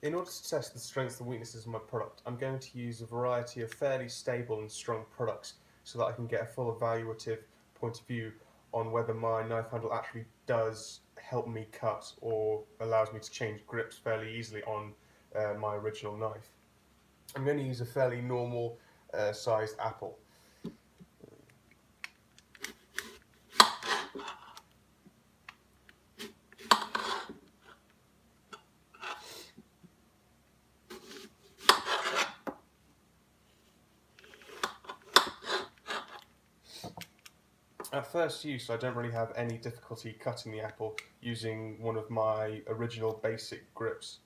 In order to test the strengths and weaknesses of my product, I'm going to use a variety of fairly stable and strong products so that I can get a full evaluative point of view on whether my knife handle actually does help me cut or allows me to change grips fairly easily on my original knife. I'm going to use a fairly normal sized apple. At first use, I don't really have any difficulty cutting the apple using one of my original basic grips.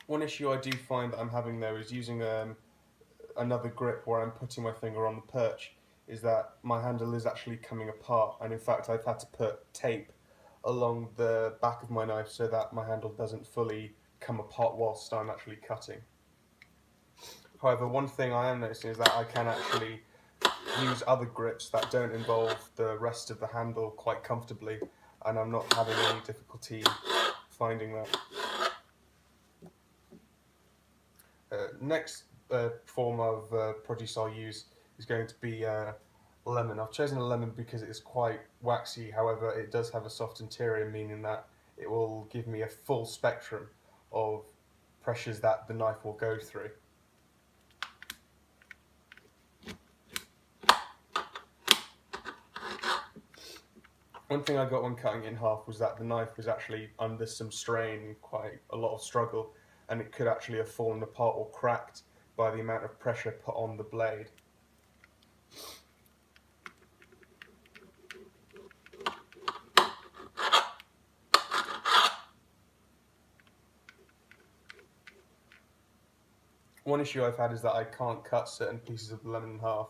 One issue I do find that I'm having though is using another grip where I'm putting my finger on the perch, is that my handle is actually coming apart, and in fact I've had to put tape along the back of my knife so that my handle doesn't fully come apart whilst I'm actually cutting. However, one thing I am noticing is that I can actually use other grips that don't involve the rest of the handle quite comfortably, and I'm not having any difficulty finding that. Next form of produce I'll use is going to be lemon. I've chosen a lemon because it is quite waxy, however it does have a soft interior, meaning that it will give me a full spectrum of pressures that the knife will go through. One thing I got when cutting it in half was that the knife was actually under some strain, quite a lot of struggle, and it could actually have fallen apart or cracked by the amount of pressure put on the blade. One issue I've had is that I can't cut certain pieces of the lemon in half.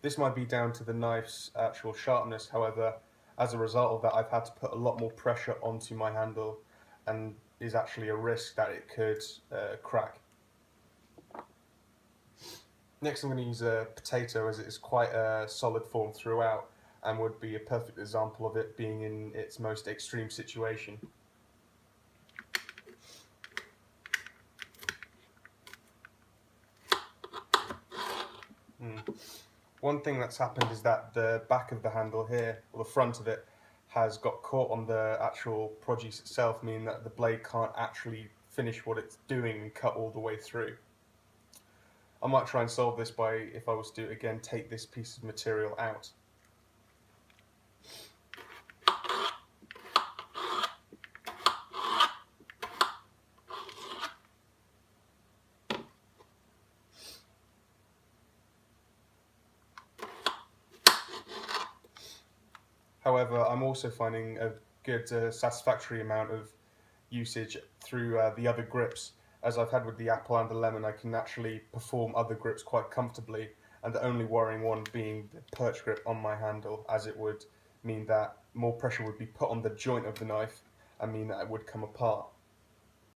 This might be down to the knife's actual sharpness, however, as a result of that I've had to put a lot more pressure onto my handle, and is actually a risk that it could crack. Next I'm going to use a potato, as it is quite a solid form throughout and would be a perfect example of it being in its most extreme situation. One thing that's happened is that the back of the handle here, or the front of it, has got caught on the actual produce itself, meaning that the blade can't actually finish what it's doing and cut all the way through. I might try and solve this by, if I was to again take this piece of material out. However, I'm also finding a good satisfactory amount of usage through the other grips. As I've had with the apple and the lemon, I can actually perform other grips quite comfortably, and the only worrying one being the perch grip on my handle, as it would mean that more pressure would be put on the joint of the knife and mean that it would come apart.